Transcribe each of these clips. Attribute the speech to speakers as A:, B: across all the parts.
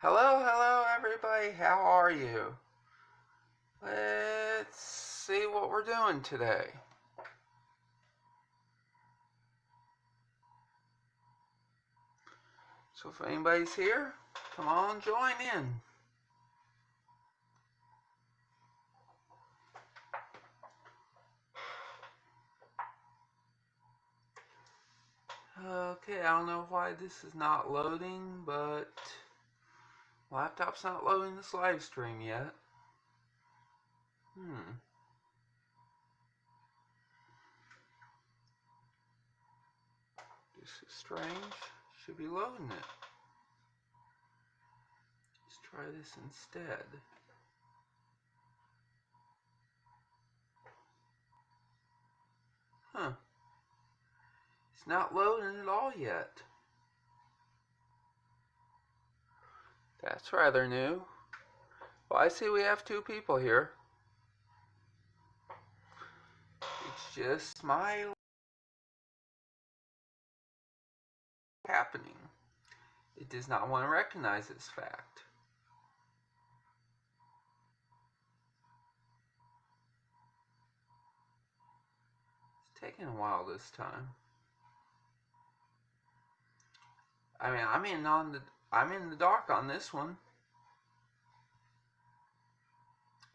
A: Hello everybody, how are you? Let's see what we're doing today. So if anybody's here, come on, join in. Okay, I don't know why this is not loading, but laptop's not loading this live stream yet. This is strange. Should be loading it. Let's try this instead. It's not loading at all yet. That's rather new. Well, I see we have two people here. It's just my happening. It does not want to recognize this fact. It's taking a while this time. I mean, I'm in the dark on this one.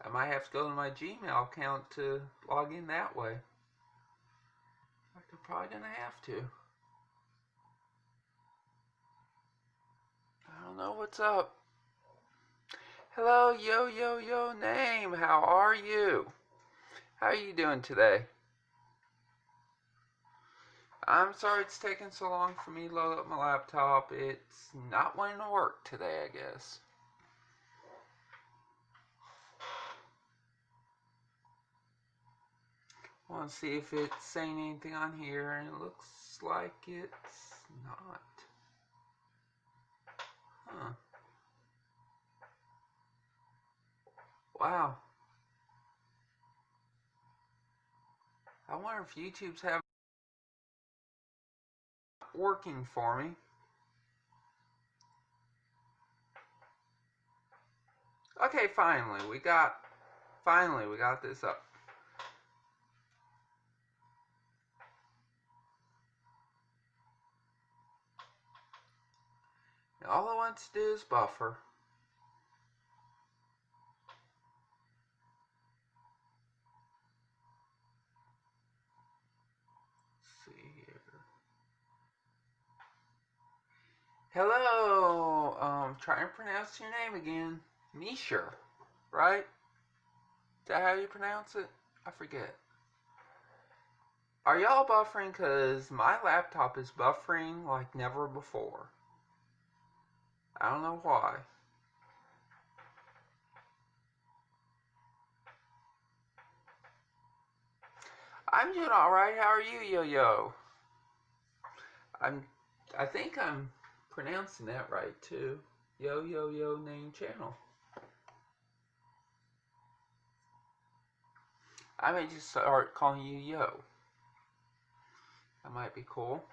A: I might have to go to my Gmail account to log in that way. I'm probably gonna have to. I don't know what's up. Hello, yo name. How are you? How are you doing today? I'm sorry it's taking so long for me to load up my laptop. It's not wanting to work today, I guess. I want to see if it's saying anything on here, and it looks like it's not. Wow. I wonder if YouTube's working for me. Okay, finally we got this up. Now all I want to do is buffer. Let's see here. Hello. Trying to pronounce your name again. Misha, right? Is that how you pronounce it? I forget. Are y'all buffering? Because my laptop is buffering like never before. I don't know why. I'm doing alright. How are you, Yo-Yo? I think I'm pronouncing that right, too. Yo name channel. I may just start calling you Yo. That might be cool.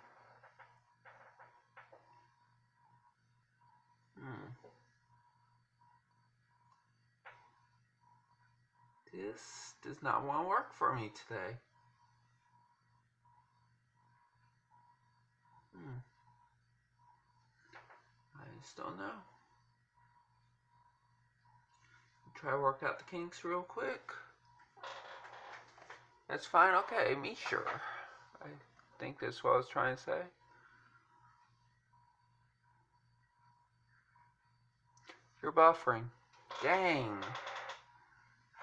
A: This does not want to work for me today. I just don't know. Try to work out the kinks real quick. That's fine. Okay, me sure. I think that's what I was trying to say. You're buffering. Dang.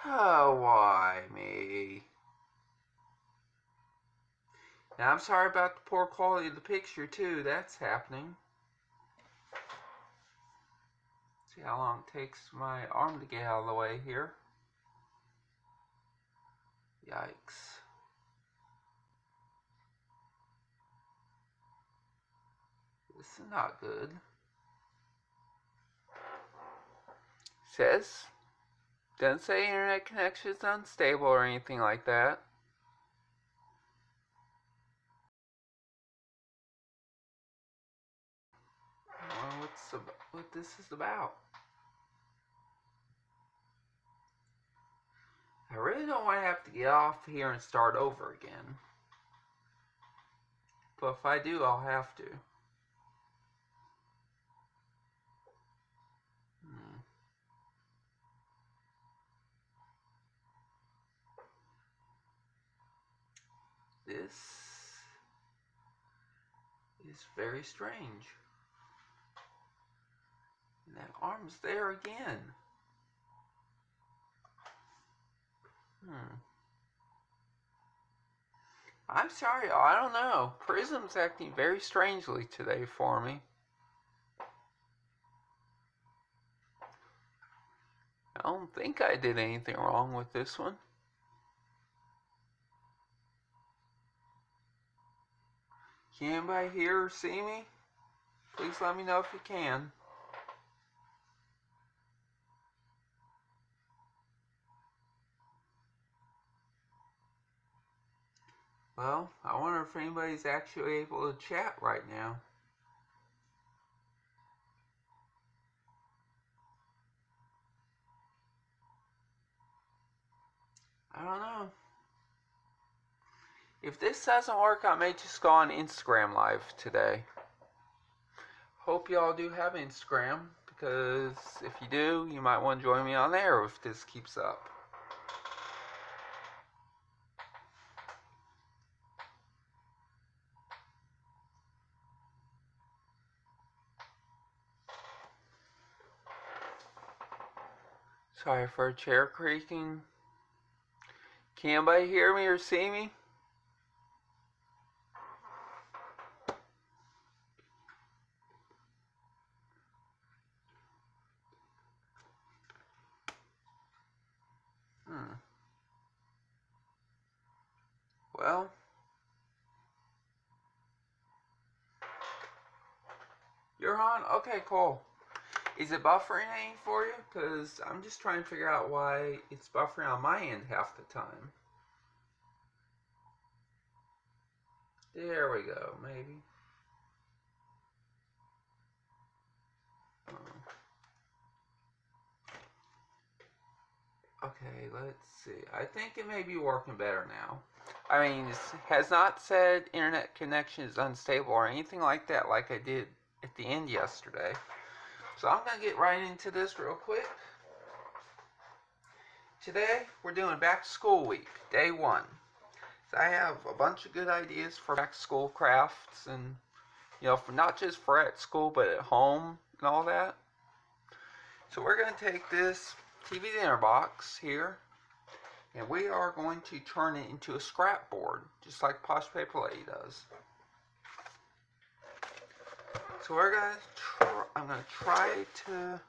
A: Oh, why me? Now, I'm sorry about the poor quality of the picture, too. That's happening. See how long it takes my arm to get out of the way here. Yikes. This is not good. Says, doesn't say internet connection is unstable or anything like that. what this is about. I really don't want to have to get off here and start over again. But if I do, I'll have to. This is very strange. And that arm's there again. I'm sorry, I don't know. Prism's acting very strangely today for me. I don't think I did anything wrong with this one. Can anybody hear or see me? Please let me know if you can. Well, I wonder if anybody's actually able to chat right now. I don't know. If this doesn't work, I may just go on Instagram Live today. Hope y'all do have Instagram, because if you do, you might want to join me on there if this keeps up. Sorry for a chair creaking. Can anybody hear me or see me? Well, you're on? Okay, cool. Is it buffering any for you? Because I'm just trying to figure out why it's buffering on my end half the time. There we go, maybe. Okay, let's see. I think it may be working better now. I mean, it has not said internet connection is unstable or anything like that like I did at the end yesterday. So I'm going to get right into this real quick. Today, we're doing back to school week, day 1. So I have a bunch of good ideas for back to school crafts and, you know, for not just for at school, but at home and all that. So we're going to take this TV dinner box here, and we are going to turn it into a scrap board, just like Posh Paper Lady does. So I'm going to try to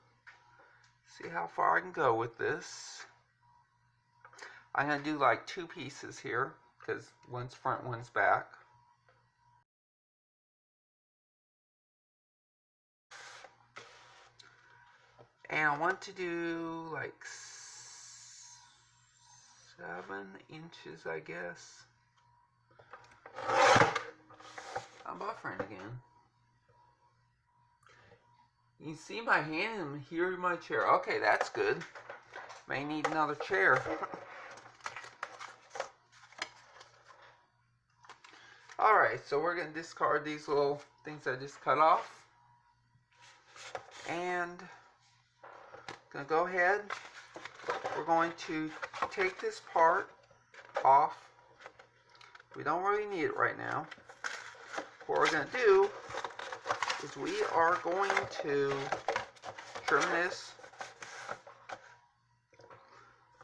A: see how far I can go with this. I'm going to do like 2 pieces here, because one's front, one's back. And I want to do like 7 inches, I guess. I'm buffering again. You can see my hand and hear my chair. Okay, that's good. May need another chair. Alright, so we're going to discard these little things I just cut off. And going to go ahead. We're going to take this part off. We don't really need it right now. What we're going to do is we are going to trim this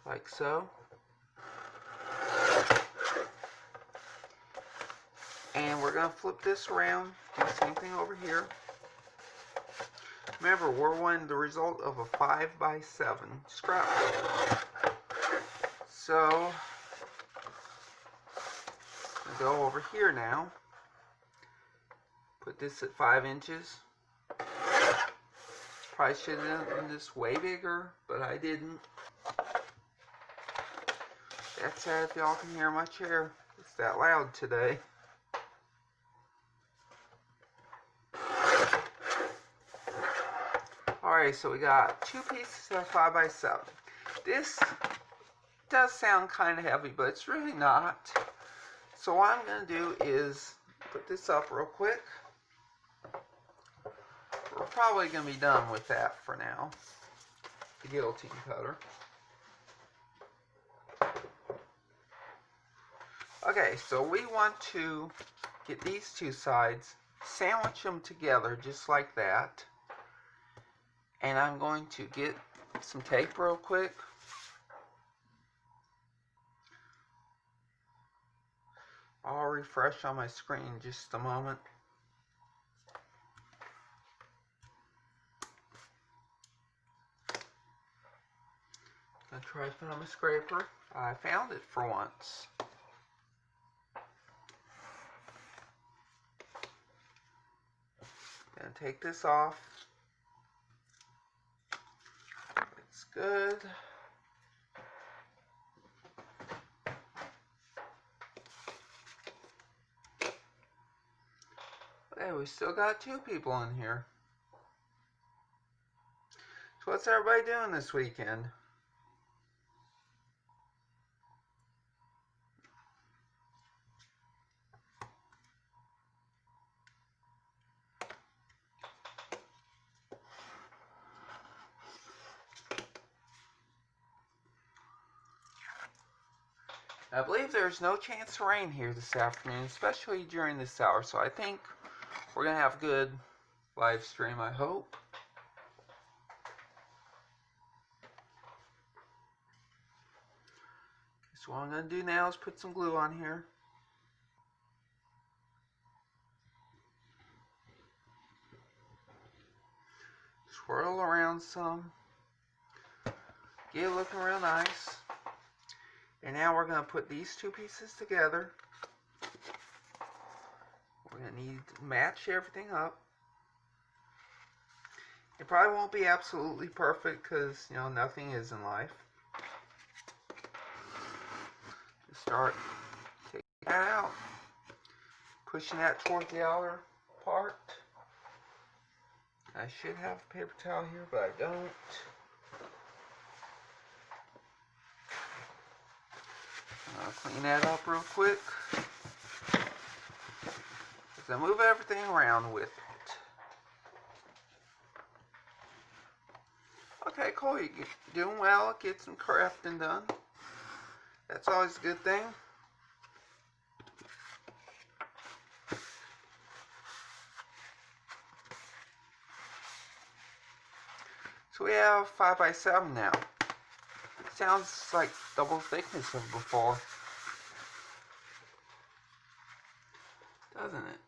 A: like so. And we're going to flip this around, do the same thing over here. Remember, we're wanting the result of a 5x7 scrap board. So, I'll go over here now. Put this at 5 inches. Probably should have done this way bigger, but I didn't. That's sad if y'all can hear my chair. It's that loud today. Okay, so we got 2 pieces of 5x7. This does sound kind of heavy, but it's really not. So what I'm going to do is put this up real quick. We're probably going to be done with that for now. The guillotine cutter. Okay, so we want to get these 2 sides, sandwich them together just like that. And I'm going to get some tape real quick. I'll refresh on my screen in just a moment. I'll try to find my scraper. I found it for once. Gonna take this off. It's good. Hey, we still got 2 people in here. So what's everybody doing this weekend? I believe there's no chance of rain here this afternoon, especially during this hour, so I think we're going to have a good live stream, I hope. So what I'm going to do now is put some glue on here. Swirl around some. Get it looking real nice. And now we're going to put these 2 pieces together. We're going to need to match everything up. It probably won't be absolutely perfect because, you know, nothing is in life. Just start taking that out. Pushing that towards the outer part. I should have a paper towel here, but I don't. I'll clean that up real quick. As I move everything around with it. Okay, cool. You're doing well. Get some crafting done. That's always a good thing. So we have 5x7 now. Sounds like double thickness of before. Doesn't it?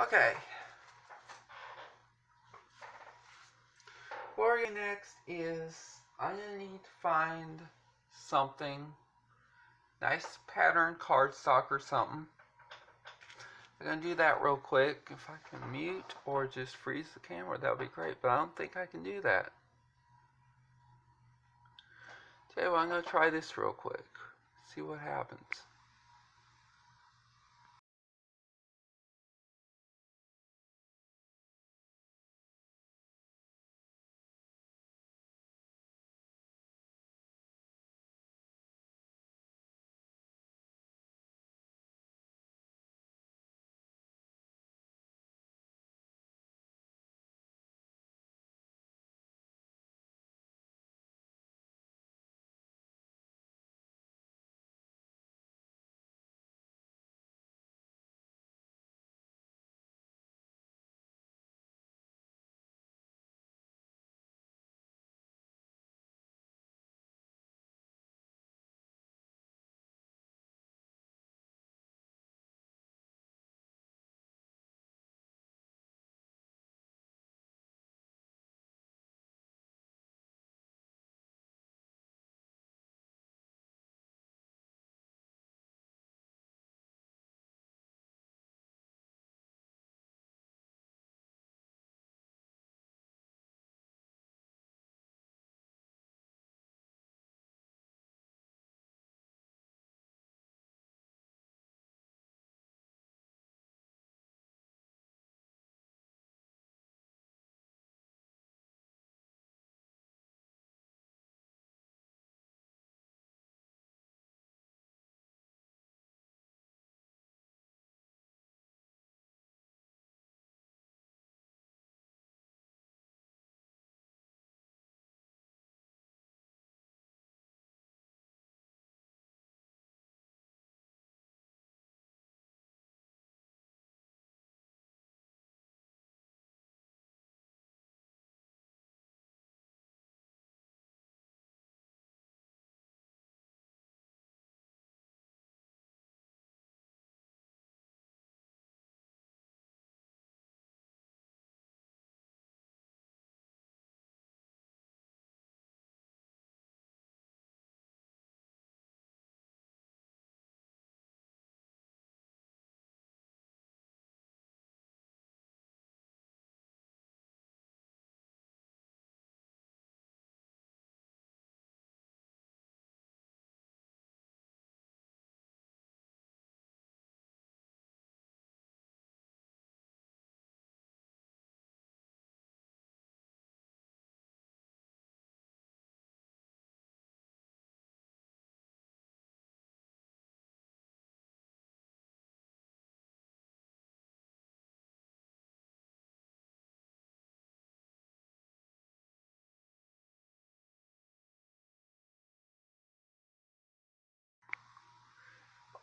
A: Okay. What we're going to next is I'm going to need to find something. Nice pattern cardstock or something. I'm going to do that real quick. If I can mute or just freeze the camera, that would be great. But I don't think I can do that. Tell you what, I'm going to try this real quick. See what happens.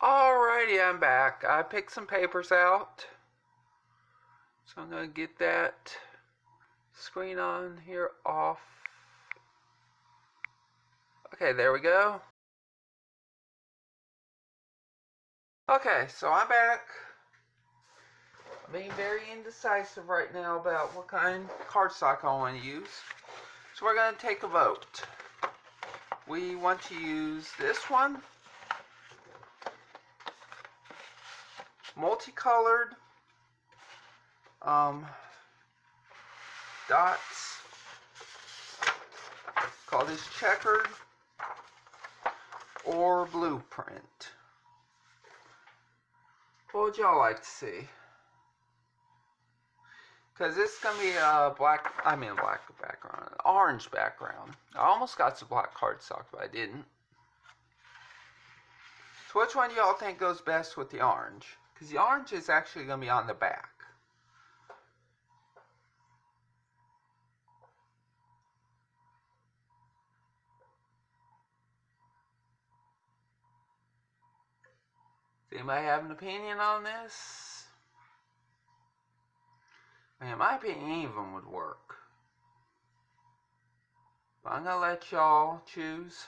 A: Alrighty, I'm back. I picked some papers out. So I'm going to get that screen on here off. Okay, there we go. Okay, so I'm back. I'm being very indecisive right now about what kind of cardstock I want to use. So we're going to take a vote. We want to use this one. Multicolored dots. Call this checkered or blueprint. What would y'all like to see? Because this is going to be a black background, an orange background. I almost got some black cardstock, but I didn't. So which one do y'all think goes best with the orange? Because the orange is actually going to be on the back. Does anybody have an opinion on this? I mean, in my opinion, any of them would work. But I'm going to let y'all choose.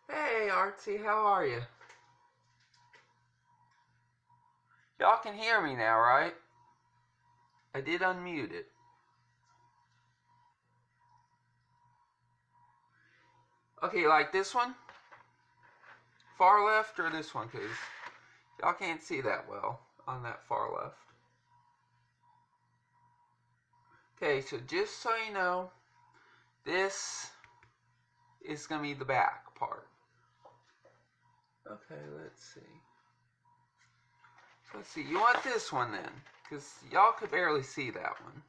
A: Hey, Artsy, how are you? Y'all can hear me now, right? I did unmute it. Okay, like this one? Far left or this one? Because y'all can't see that well on that far left. Okay, so just so you know, this is going to be the back part. Okay, let's see. So let's see, you want this one then, because y'all could barely see that one.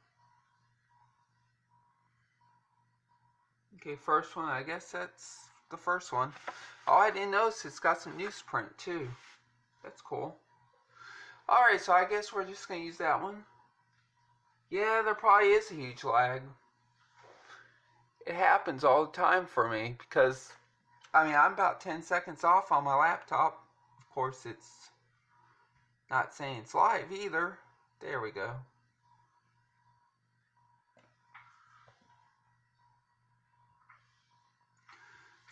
A: Okay, first one, I guess that's the first one. Oh, I didn't notice it's got some newsprint too. That's cool. Alright, so I guess we're just going to use that one. Yeah, there probably is a huge lag. It happens all the time for me because, I mean, I'm about 10 seconds off on my laptop. Of course, it's not saying it's live either. There we go.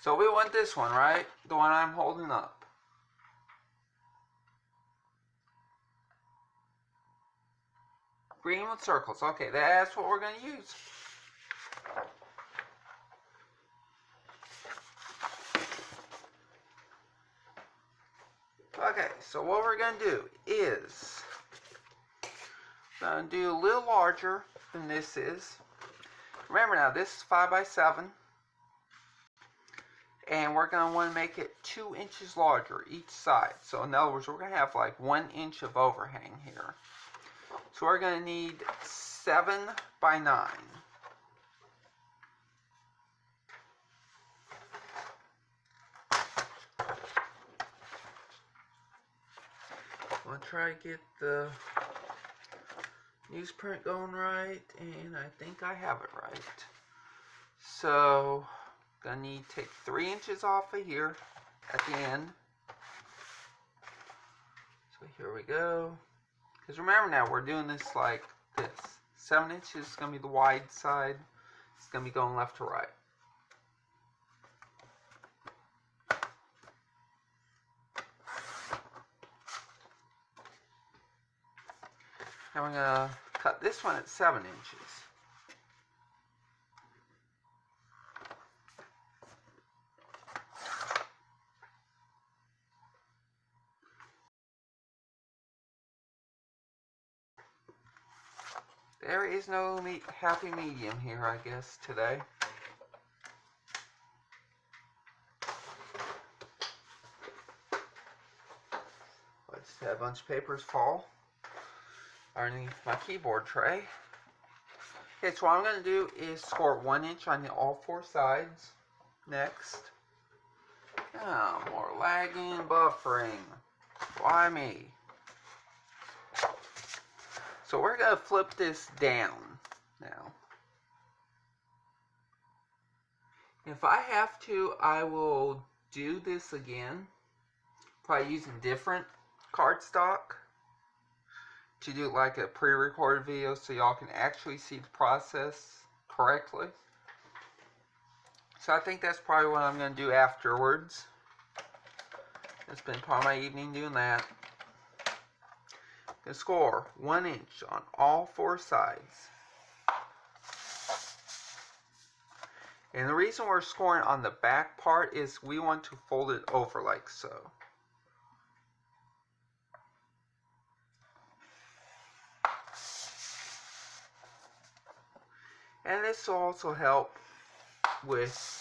A: So we want this one, right? The one I'm holding up. Green with circles. Okay, that's what we're going to use. Okay, so what we're going to do is going to do a little larger than this is. Remember now, this is 5 by 7. And we're going to want to make it 2 inches larger each side. So in other words, we're going to have like 1 inch of overhang here. So we're going to need 7 by 9. I'm going to try to get the newsprint going right, and I think I have it right. So, gonna need to take 3 inches off of here at the end. So here we go. Because remember now, we're doing this like this. 7 inches is gonna be the wide side. It's gonna be going left to right. And we're gonna cut this one at 7 inches. There is no happy medium here, I guess, today. I just had a bunch of papers fall underneath my keyboard tray. Okay, so what I'm going to do is score 1 inch on all 4 sides. Next. Oh, more lagging, buffering. Why me? So we're going to flip this down. now. If I have to, I will do this again, probably using different cardstock to do like a pre-recorded video so y'all can actually see the process correctly. So I think that's probably what I'm going to do afterwards. It's been part of my evening doing that. Gonna score 1 inch on all 4 sides. And the reason we're scoring on the back part is we want to fold it over like so. And this will also help with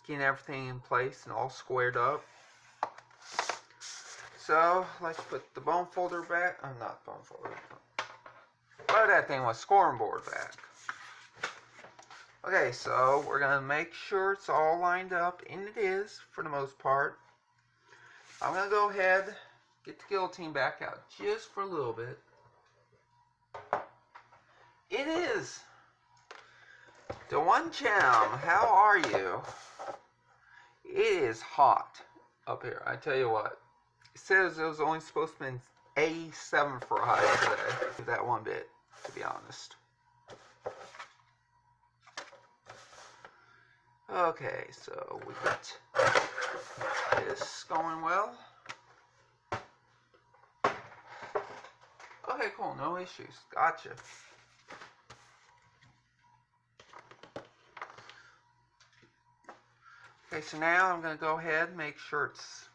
A: getting everything in place and all squared up. So let's put the bone folder back. Not bone folder. But that thing was scoring board back. Okay, so we're going to make sure it's all lined up, and it is, for the most part. I'm going to go ahead, get the guillotine back out just for a little bit. It is! The One Cham, how are you? It is hot up here, I tell you what. It says it was only supposed to be 87 for a high today. That one bit, to be honest. Okay, so we got this going well. Okay, cool, no issues. Gotcha. Okay, so now I'm going to go ahead and make sure it's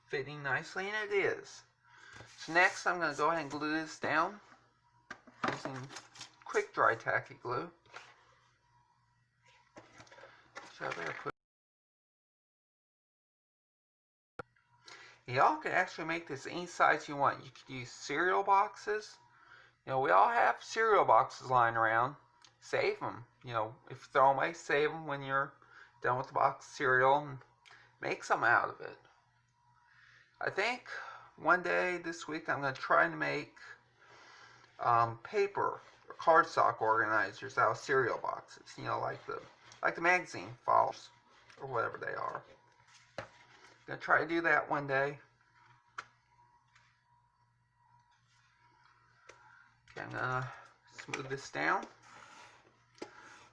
A: fitting nicely, and it is. So next I'm going to go ahead and glue this down using quick dry tacky glue. Y'all can actually make this any size you want. You could use cereal boxes. You know, we all have cereal boxes lying around. Save them. You know, if you throw them away, save them when you're done with the box of cereal and make something out of it. I think one day this week I'm going to try to make paper or cardstock organizers out of cereal boxes. You know, like the magazine files or whatever they are. I'm going to try to do that one day. Okay, I'm going to smooth this down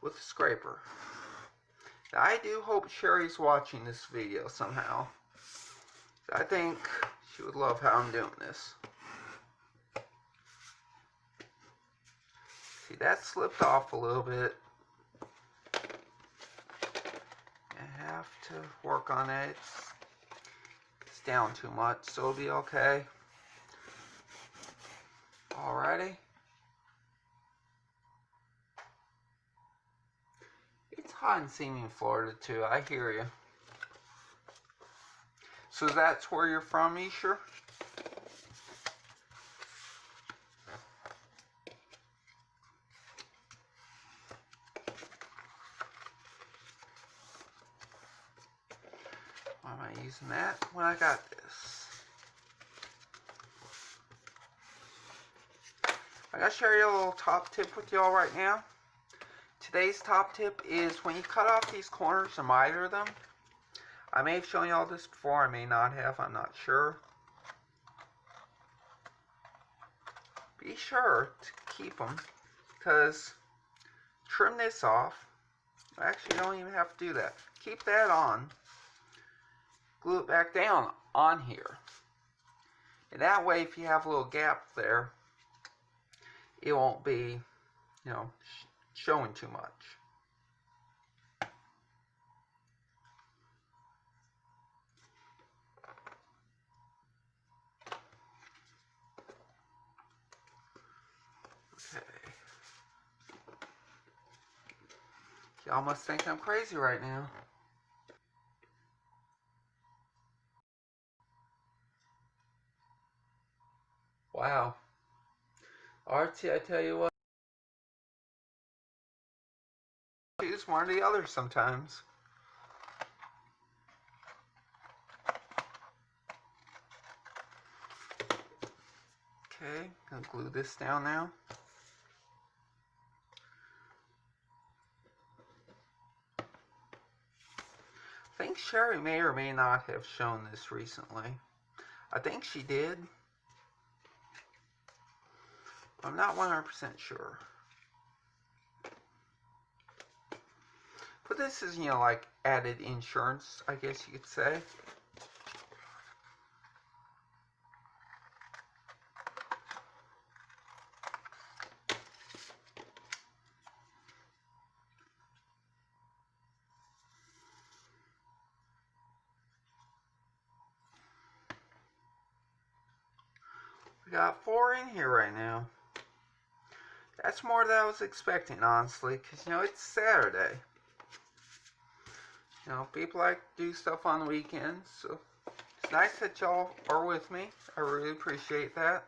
A: with a scraper. Now, I do hope Sherry's watching this video somehow. I think she would love how I'm doing this. See, that slipped off a little bit. I have to work on it. It's down too much, so it'll be okay. Alrighty. It's hot in Seaming, Florida too, I hear you. So that's where you're from, Isha? Why am I using that when I got this? I gotta share you a little top tip with y'all right now. Today's top tip is when you cut off these corners or miter them. I may have shown y'all this before, I may not have, I'm not sure. Be sure to keep them, because trim this off. Actually, you don't even have to do that. Keep that on. Glue it back down on here. And that way, if you have a little gap there, it won't be, you know, showing too much. Okay. Y'all must think I'm crazy right now. Wow. Artsy, I tell you what. Choose one or the other sometimes. Okay, gonna glue this down now. I think Sherry may or may not have shown this recently. I think she did. I'm not 100% sure. But this is, like added insurance, I guess you could say. We got 4 in here right now. That's more than I was expecting, honestly, because, it's Saturday. People like to do stuff on the weekends, so it's nice that y'all are with me. I really appreciate that.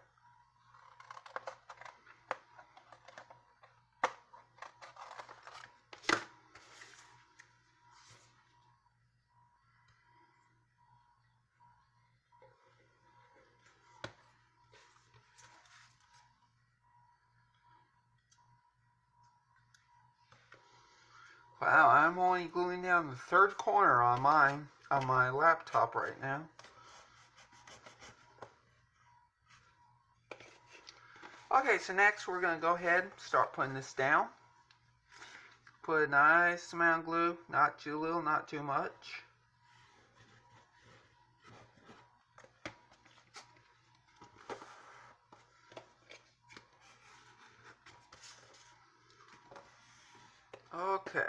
A: Wow, I'm only gluing down the 3rd corner on my laptop right now. Okay, so next we're going to go ahead and start putting this down. Put a nice amount of glue, not too little, not too much. Okay.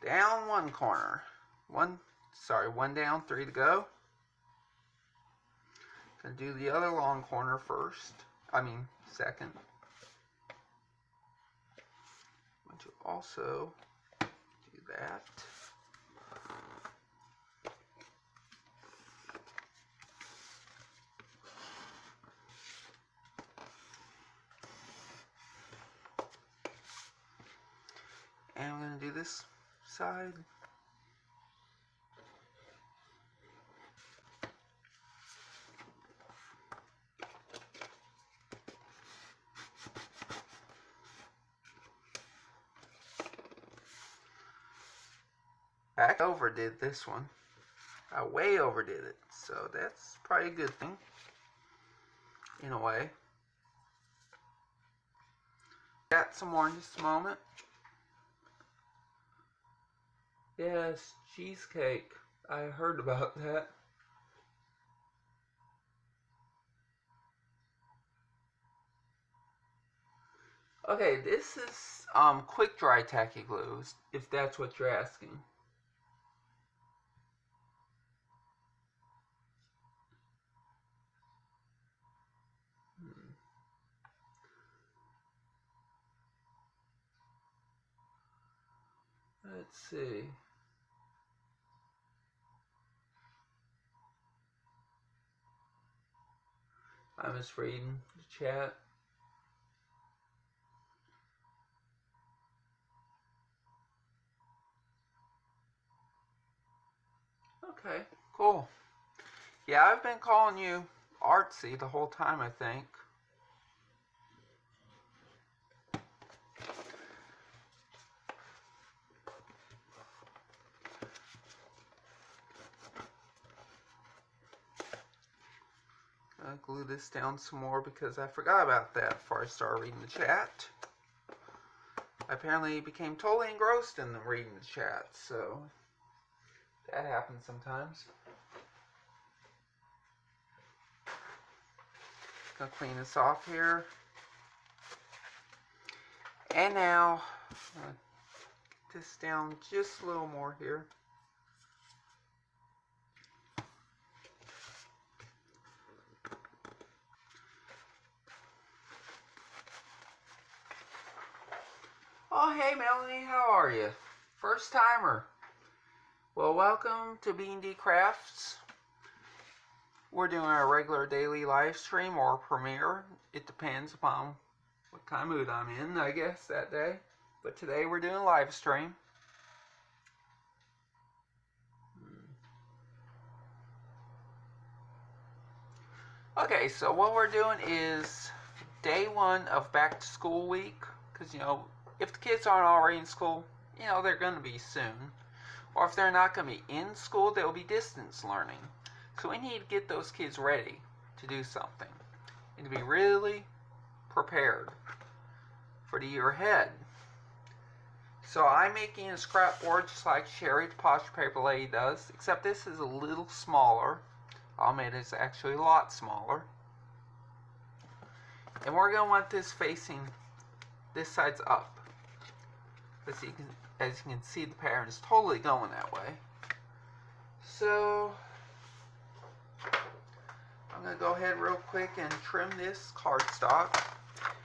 A: Down one corner. One down, 3 to go. Gonna do the other long corner second. I'm going to also do that. And I'm going to do this side. I overdid this one. I way overdid it. So that's probably a good thing. In a way. Got some more in just a moment. Yes, cheesecake. I heard about that. Okay, this is quick dry tacky glue, if that's what you're asking. Let's see. I'm just reading the chat. Okay, cool. Yeah, I've been calling you artsy the whole time, I think. I'll glue this down some more because I forgot about that before I started reading the chat. I apparently became totally engrossed in reading the chat, so that happens sometimes. Gonna clean this off here. And now, get this down just a little more here. Oh, hey Melanie, how are you? First timer. Well, welcome to B&D Crafts. We're doing our regular daily live stream or premiere. It depends upon what kind of mood I'm in, I guess, that day. But today we're doing live stream. Okay, so what we're doing is day 1 of back to school week. Because, if the kids aren't already in school, they're going to be soon. Or if they're not going to be in school, they'll be distance learning. So we need to get those kids ready to do something and to be really prepared for the year ahead. So I'm making a scrap board just like Sherry, the Posture Paper Lady, does, except this is a little smaller. I'll make it actually a lot smaller. And we're going to want this facing, this side's up. As you can see, the pattern is totally going that way. So I'm going to go ahead real quick and trim this cardstock.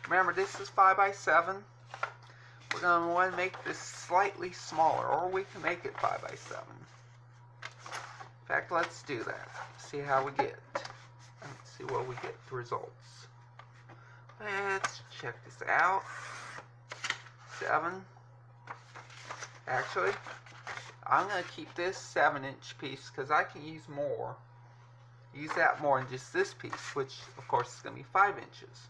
A: Remember, this is 5x7. We're going to want to make this slightly smaller, or we can make it 5x7. In fact, let's do that. See how we get. Let's see what we get the results. Let's check this out. 7. Actually, I'm going to keep this 7-inch piece because I can use more. Use that more than just this piece, which of course is going to be 5 inches.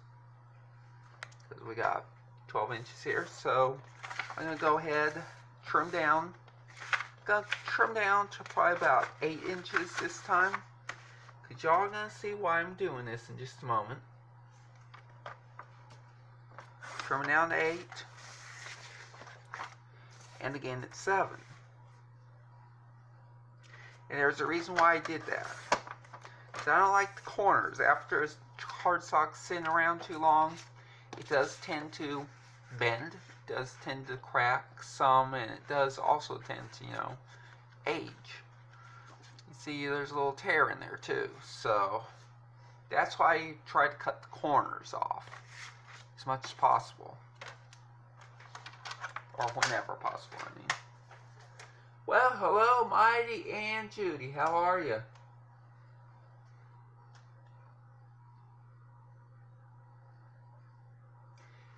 A: Because we got 12 inches here. So I'm going to go ahead, trim down. I'm going to trim down to probably about 8 inches this time. Because y'all are going to see why I'm doing this in just a moment. Trim down to 8. And again at 7. And there's a reason why I did that. Because I don't like the corners. After a cardstock sitting around too long, it does tend to bend. It does tend to crack some, and it does also tend to, age. You see there's a little tear in there too. So that's why you try to cut the corners off as much as possible. Or whenever possible, I mean. Well, hello, Mighty and Judy. How are you?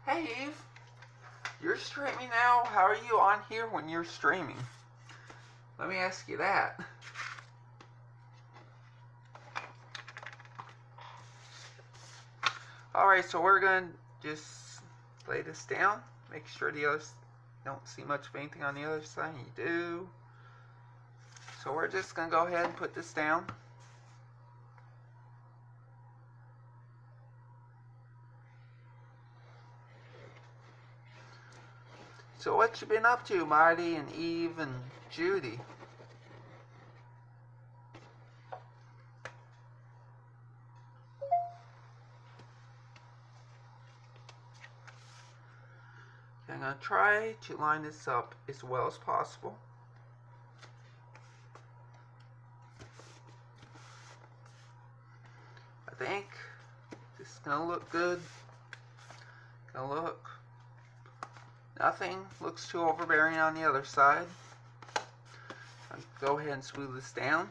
A: Hey, Eve. You're streaming now? How are you on here when you're streaming? Let me ask you that. Alright, so we're going to just lay this down. Make sure the others don't see much of anything on the other side. You do. So we're just going to go ahead and put this down. So what you been up to, Mighty and Eve and Judy? I'm going to try to line this up as well as possible. I think this is going to look good. Nothing looks too overbearing on the other side. I'll go ahead and smooth this down.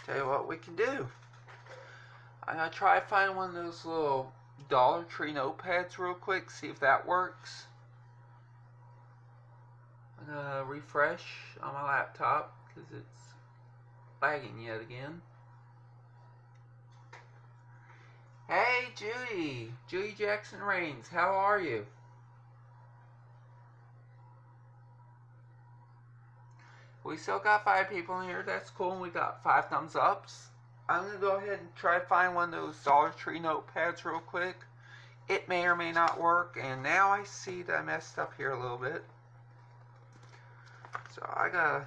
A: Tell you what we can do. I'm going to try to find one of those little Dollar Tree notepads real quick, see if that works. I'm going to refresh on my laptop because it's lagging yet again. Hey Judy! Judy Jackson Rains, how are you? We still got 5 people in here, that's cool, and we got 5 thumbs ups. I'm going to go ahead and try to find one of those Dollar Tree notepads real quick. It may or may not work, and now I see that I messed up here a little bit. So I gotta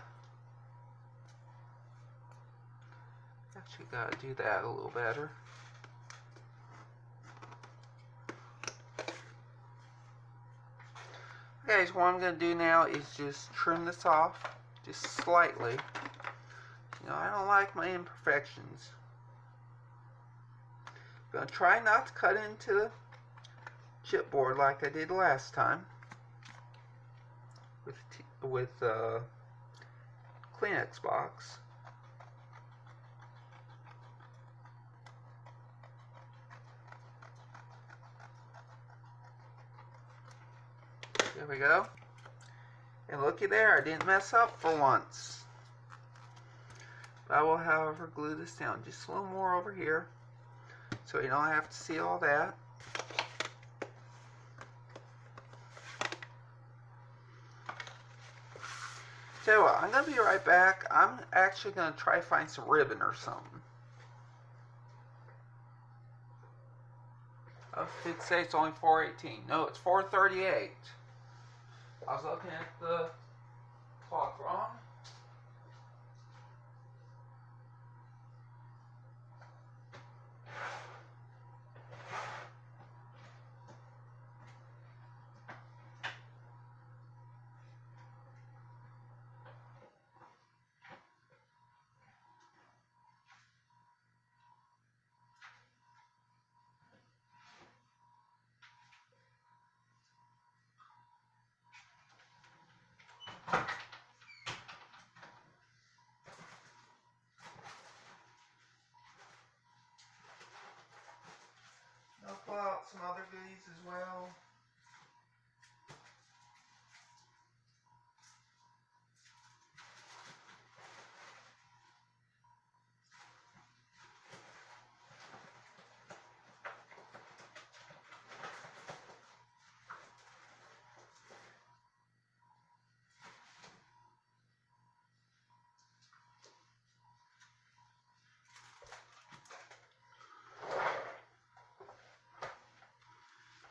A: do that a little better. Okay, so what I'm gonna do now is just trim this off, just slightly. I don't like my imperfections. I'm gonna try not to cut into the chipboard like I did last time with Kleenex box. There we go. And looky there, I didn't mess up for once. I will, however, glue this down just a little more over here so you don't have to see all that. Tell you what, I'm going to be right back. I'm actually going to try to find some ribbon or something. I did say it's only 4:18. No, it's 4:38. I was looking at the clock wrong. I'll pull out some other goodies as well.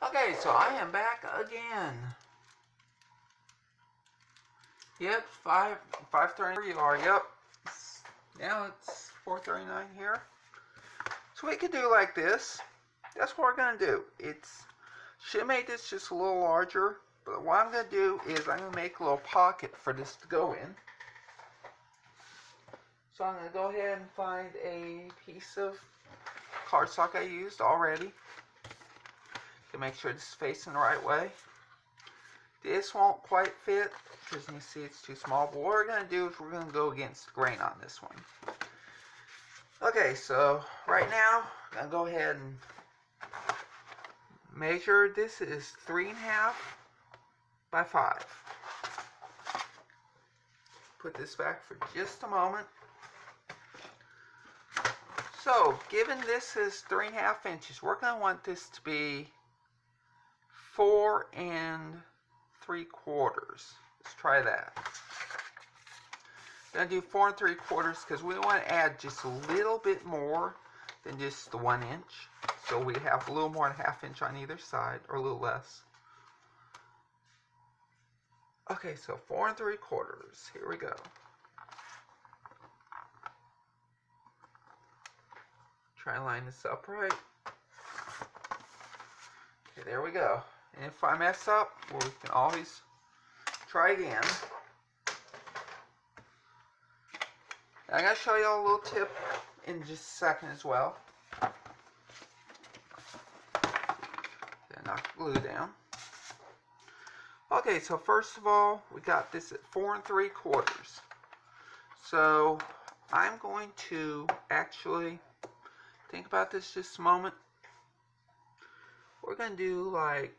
A: Okay, so I am back again. Yep, 5:30 where you are. Yep. Now it's 4:39 here. So we could do like this. That's what we're gonna do. Should have made this just a little larger, but what I'm gonna do is I'm gonna make a little pocket for this to go in. So I'm gonna go ahead and find a piece of cardstock I used already to make sure this is facing the right way. This won't quite fit because you see it's too small, but what we're going to do is we're going to go against the grain on this one. Okay, so right now I'm going to go ahead and measure. This is 3.5 by 5. Put this back for just a moment. So, given this is 3.5 inches, we're going to want this to be 4 3/4. Let's try that. I'm going to do 4 3/4 because we want to add just a little bit more than just the 1 inch. So we have a little more than 1/2 inch on either side, or a little less. Okay, so 4 3/4. Here we go. Try and line this up right. Okay, there we go. And if I mess up, well, we can always try again. I'm going to show you all a little tip in just a second as well. Then knock the glue down. Okay, so first of all, we got this at 4 3/4. So I'm going to actually think about this just a moment. We're going to do like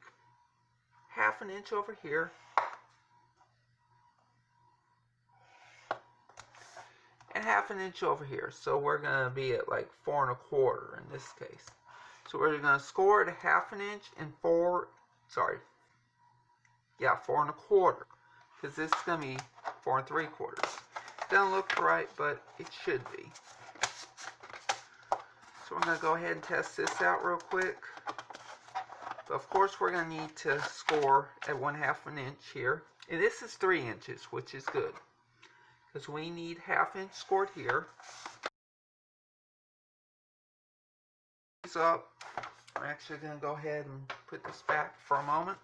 A: 1/2 inch over here. And 1/2 inch over here. So we're going to be at like 4 1/4 in this case. So we're going to score it 1/2 inch and 4 1/4. Because this is going to be 4 3/4. Doesn't look right, but it should be. So we're going to go ahead and test this out real quick. But of course we're going to need to score at 1/2 inch here. And this is 3 inches, which is good. Because we need 1/2 inch scored here. Up. I'm actually going to go ahead and put this back for a moment.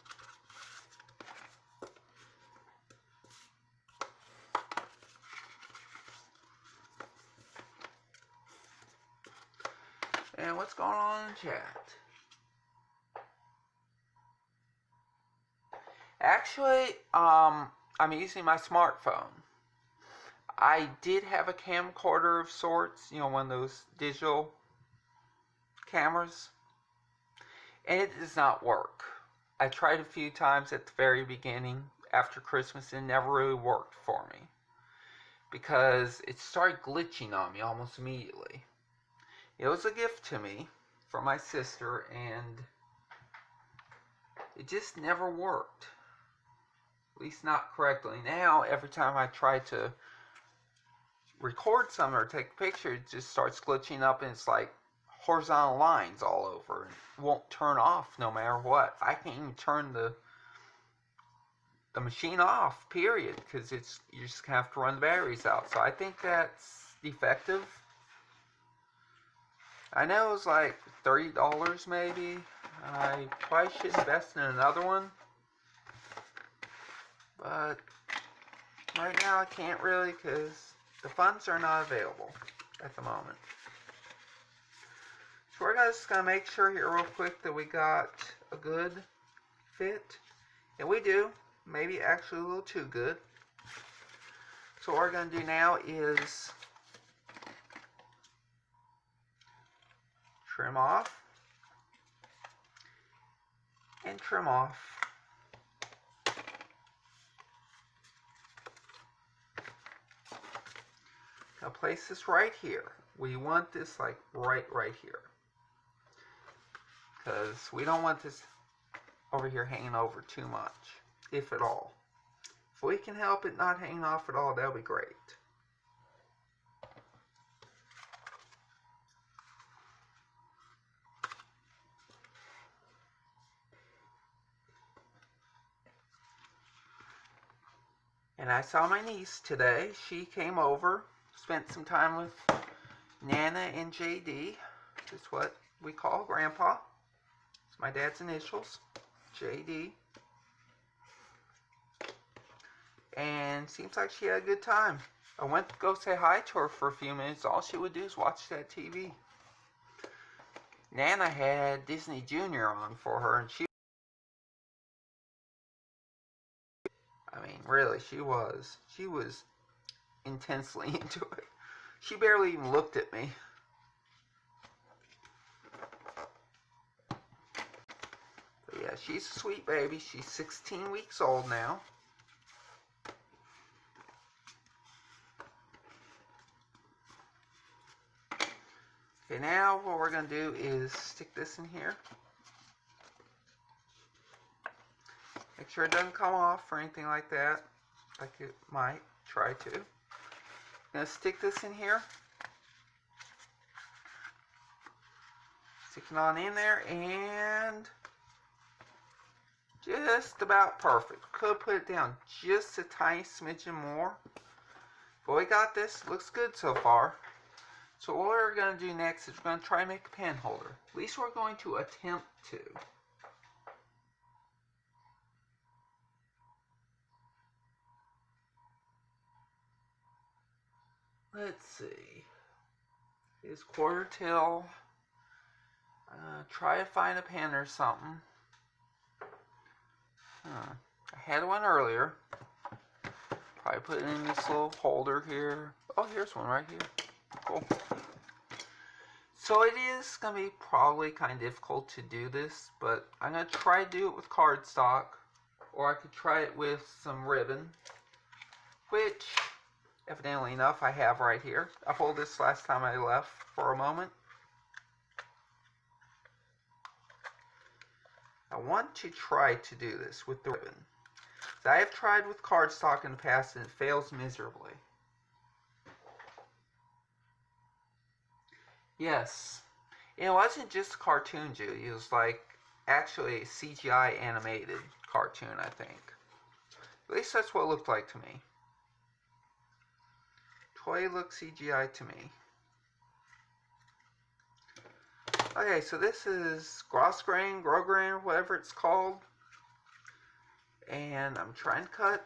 A: And what's going on in chat? Actually, I'm using my smartphone. I did have a camcorder of sorts, you know, one of those digital cameras, and it does not work. I tried a few times at the very beginning after Christmas and it never really worked for me. because it started glitching on me almost immediately. It was a gift to me from my sister, and it just never worked. At least not correctly. Now, every time I try to record something or take a picture, it just starts glitching up, and it's like horizontal lines all over, and it won't turn off no matter what. I can't even turn the machine off, period, because you just have to run the batteries out. So I think that's defective. I know it was like $30 maybe. I probably should invest in another one, but right now I can't really, because the funds are not available at the moment. So we're just going to make sure here real quick that we got a good fit. And we do. Maybe actually a little too good. So what we're going to do now is trim off and trim off. Now place this right here. We want this like right here. Because we don't want this over here hanging over too much, if at all. If we can help it not hanging off at all, that'll be great. And I saw my niece today. She came over, spent some time with Nana and JD. That's what we call Grandpa. It's my dad's initials, JD. And seems like she had a good time. I went to go say hi to her for a few minutes. All she would do is watch that TV. Nana had Disney Junior on for her, and I mean, really, she was intensely into it. She barely even looked at me. But yeah, she's a sweet baby. She's 16 weeks old now. Okay, now what we're going to do is stick this in here. Make sure it doesn't come off or anything like that, like it might try to. I'm going to stick this in here. Stick it on in there, and just about perfect. Could put it down just a tiny smidgen more. But we got this. Looks good so far. So what we're going to do next is we're going to try and make a pen holder. At least we're going to attempt to. Let's see. It's quarter till. Try to find a pen or something. I had one earlier. Probably put it in this little holder here. Oh, here's one right here. Cool. So it is going to be probably kind of difficult to do this, but I'm going to try to do it with cardstock, or I could try it with some ribbon, which, evidently enough, I have right here. I pulled this last time I left for a moment. I want to try to do this with the ribbon. So I have tried with cardstock in the past, and it fails miserably. Yes, it wasn't just a cartoon, Judy. It was like actually a CGI animated cartoon, I think. At least that's what it looked like to me. Toy looked CGI to me. Okay, so this is Grosgrain, Grosgrain, whatever it's called. And I'm trying to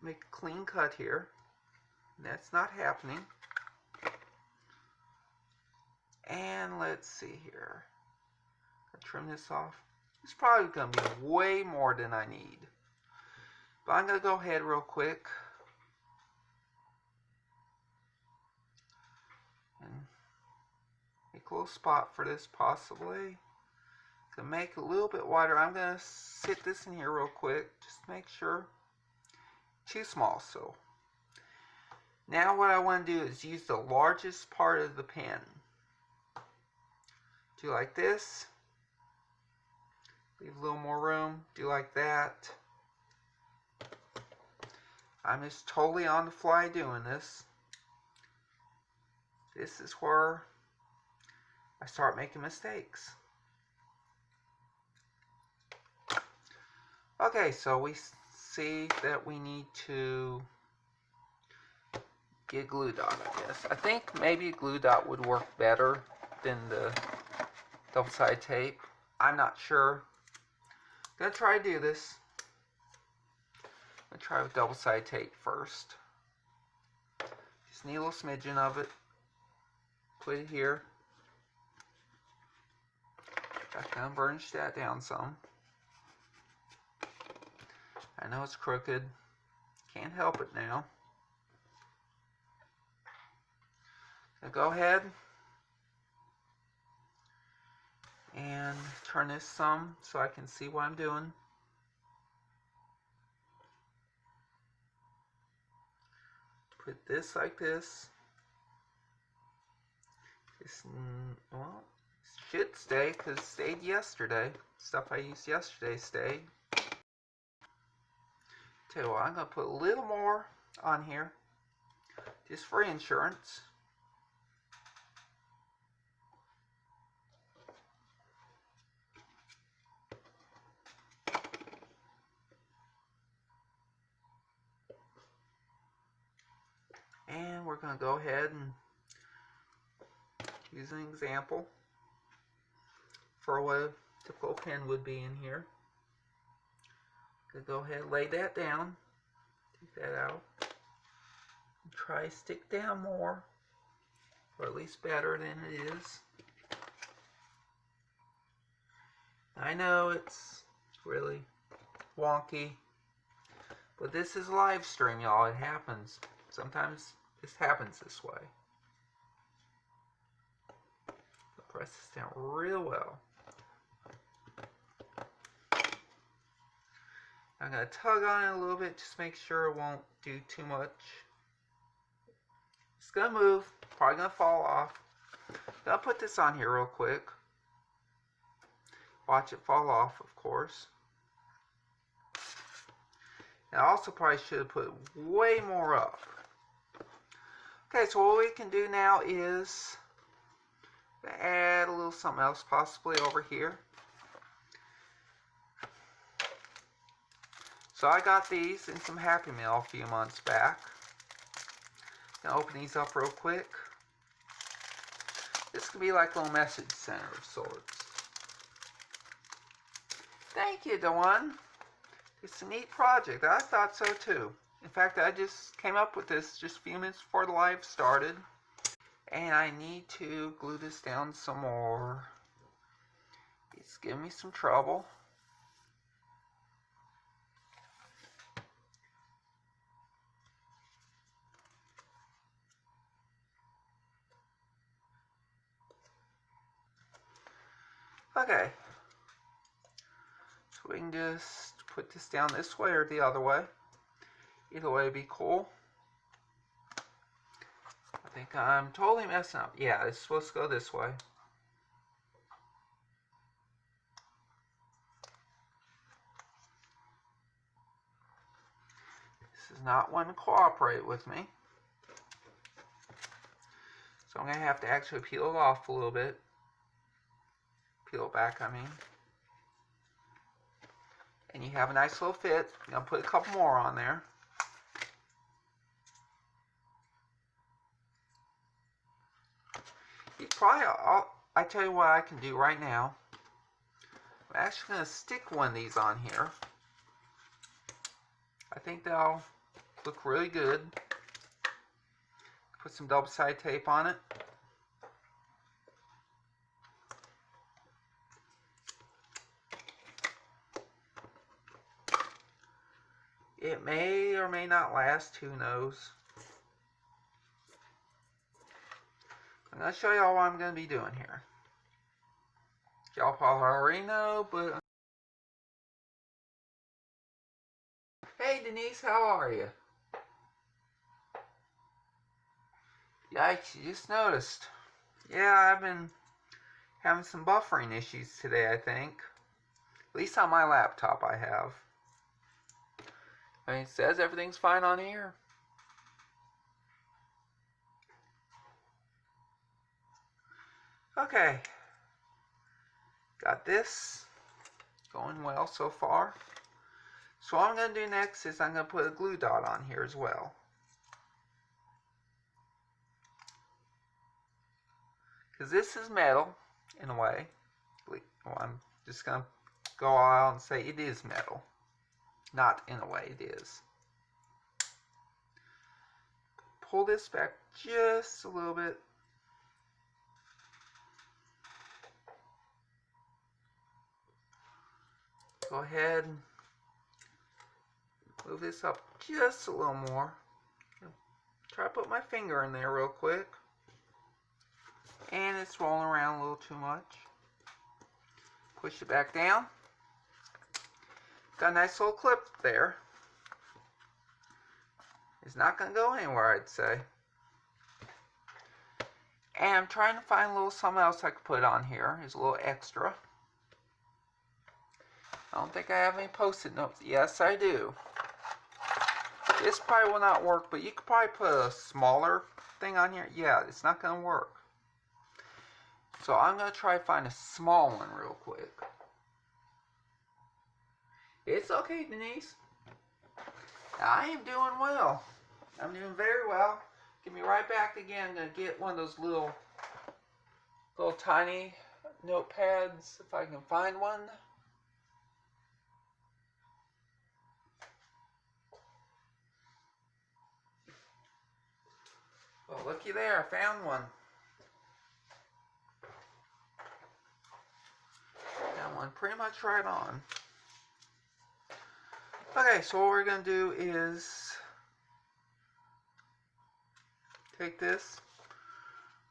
A: make a clean cut here. That's not happening. And let's see here. I'll trim this off. It's probably going to be way more than I need. But I'm going to go ahead real quick and make a little spot for this possibly. To make it a little bit wider, I'm going to sit this in here real quick. Just make sure. Too small, so. Now what I want to do is use the largest part of the pen. Do like this. Leave a little more room. Do like that. I'm just totally on the fly doing this. This is where I start making mistakes. Okay, so we see that we need to get a glue dot, I guess. I think maybe a glue dot would work better than the double-sided tape. I'm not sure. I'm gonna try to do this. I'm gonna try with double-sided tape first. Just need a little smidgen of it. Put it here. I'm gonna burnish that down some. I know it's crooked. Can't help it now. So go ahead and turn this some so I can see what I'm doing. Put this like this. This, well, should stay because it stayed yesterday. Stuff I used yesterday stayed. Tell you what, I'm going to put a little more on here just for insurance. And we're going to go ahead and use an example for what a typical pen would be in here. Go ahead and lay that down. Take that out. And try to stick down more, or at least better than it is. I know it's really wonky, but this is a live stream, y'all. It happens. Sometimes this happens this way. So press this down real well. I'm going to tug on it a little bit, just make sure it won't do too much. It's going to move, probably going to fall off. I'll put this on here real quick. Watch it fall off, of course. And I also probably should have put way more up. Okay, so what we can do now is add a little something else possibly over here. So I got these in some Happy Meal a few months back. Gonna open these up real quick. This could be like a little message center of sorts. Thank you, Dawn. It's a neat project. I thought so too. In fact, I just came up with this just a few minutes before the live started. And I need to glue this down some more. It's giving me some trouble. Okay, so we can just put this down this way or the other way. Either way would be cool. I think I'm totally messing up. Yeah, it's supposed to go this way. This is not one to cooperate with me. So I'm going to have to actually peel it off a little bit. Peel it back, I mean. And you have a nice little fit. I'm going to put a couple more on there. You probably, I tell you what I can do right now. I'm actually going to stick one of these on here. I think that'll look really good. Put some double-sided tape on it. It may or may not last, who knows. I'm going to show y'all what I'm going to be doing here. Y'all probably already know, but... Hey Denise, how are you? Yikes, you just noticed. Yeah, I've been having some buffering issues today, I think. At least on my laptop I have. I mean, it says everything's fine on here. Okay. Got this going well so far. So what I'm going to do next is I'm going to put a glue dot on here as well. Because this is metal, in a way. Well, I'm just going to go all out and say it is metal. Not in a way, it is. Pull this back just a little bit. Go ahead and move this up just a little more. Try to put my finger in there real quick. And it's rolling around a little too much. Push it back down. Got a nice little clip there. It's not going to go anywhere, I'd say. And I'm trying to find a little something else I could put on here. Here's a little extra. I don't think I have any post-it notes. Yes, I do. This probably will not work, but you could probably put a smaller thing on here. Yeah, it's not going to work. So I'm going to try to find a small one real quick. It's okay, Denise. I am doing well. I'm doing very well. Give me right back again. I'm going to get one of those little tiny notepads if I can find one. Well, looky there. I found one. That one pretty much right on. Okay, so what we're going to do is take this.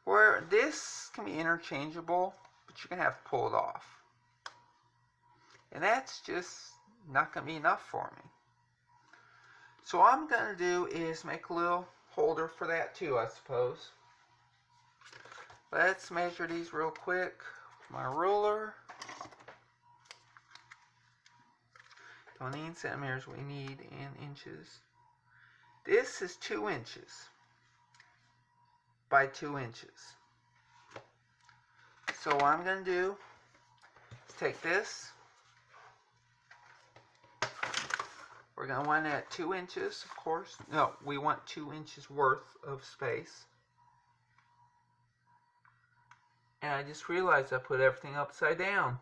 A: Where this can be interchangeable, but you're going to have to pull it off. And that's just not going to be enough for me. So what I'm going to do is make a little holder for that too, I suppose. Let's measure these real quick with my ruler. Don't need in centimeters, we need in inches. This is 2 inches by 2 inches. So what I'm going to do is take this. We're going to want it at 2 inches, of course. No, we want 2 inches worth of space. And I just realized I put everything upside down.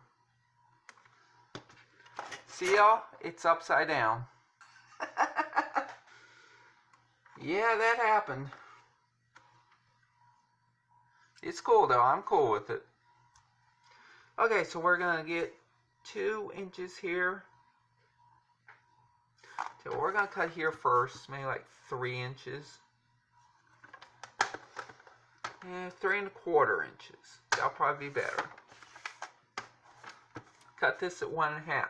A: See y'all? It's upside down. Yeah, that happened. It's cool though. I'm cool with it. Okay, so we're going to get 2 inches here. So we're going to cut here first, maybe like 3 inches. And 3 1/4 inches. That'll probably be better. Cut this at 1 1/2.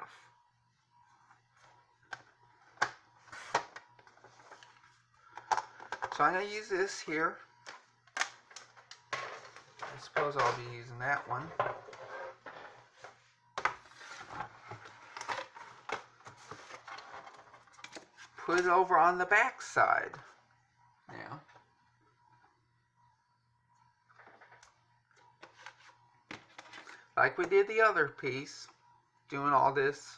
A: So I'm going to use this here. I suppose I'll be using that one. Put it over on the back side now. Like we did the other piece, doing all this,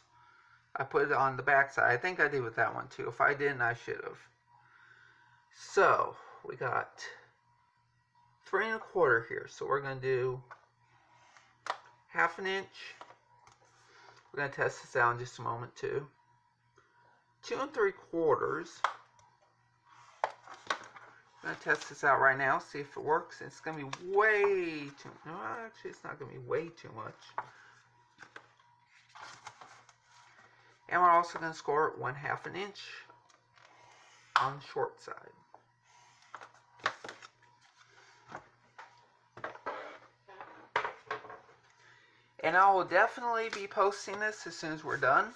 A: I put it on the back side. I think I did with that one too. If I didn't, I should have. So we got 3 1/4 here. So we're going to do 1/2 inch. We're going to test this out in just a moment too. 2 3/4. I'm going to test this out right now, see if it works. It's going to be way too... No, actually, it's not going to be way too much. And we're also going to score it 1/2 inch on the short side. And I will definitely be posting this as soon as we're done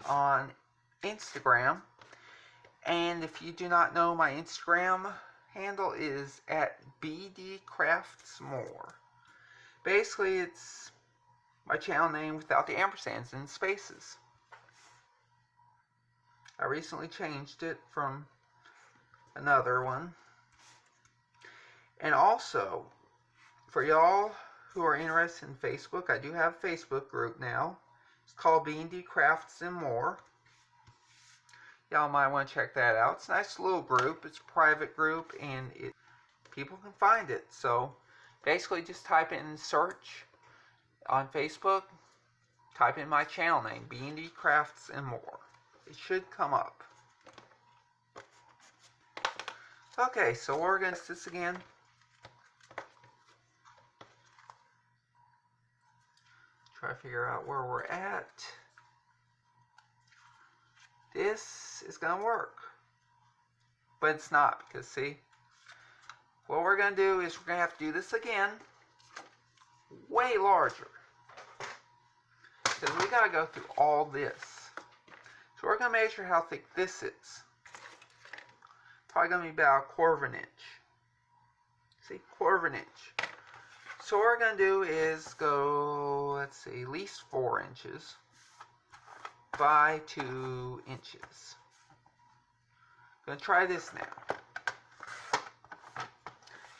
A: on Instagram. And if you do not know, my Instagram handle is at BD Crafts More. Basically, it's my channel name without the ampersands and spaces. I recently changed it from another one. And also, for y'all who are interested in Facebook, I do have a Facebook group now. It's called B&D Crafts and More. Y'all might want to check that out. It's a nice little group. It's a private group, and people can find it. So basically just type in search on Facebook, type in my channel name, B&D Crafts and More. It should come up. Okay, so we're going to do this again. Try to figure out where we're at. This is going to work. But it's not, because see, what we're going to do is we're going to have to do this again, way larger. Because we got to go through all this. So we're going to measure how thick this is. Probably going to be about 1/4 inch. See, 1/4 inch. So what we're going to do is go, let's see, at least 4 inches by 2 inches. Going to try this now.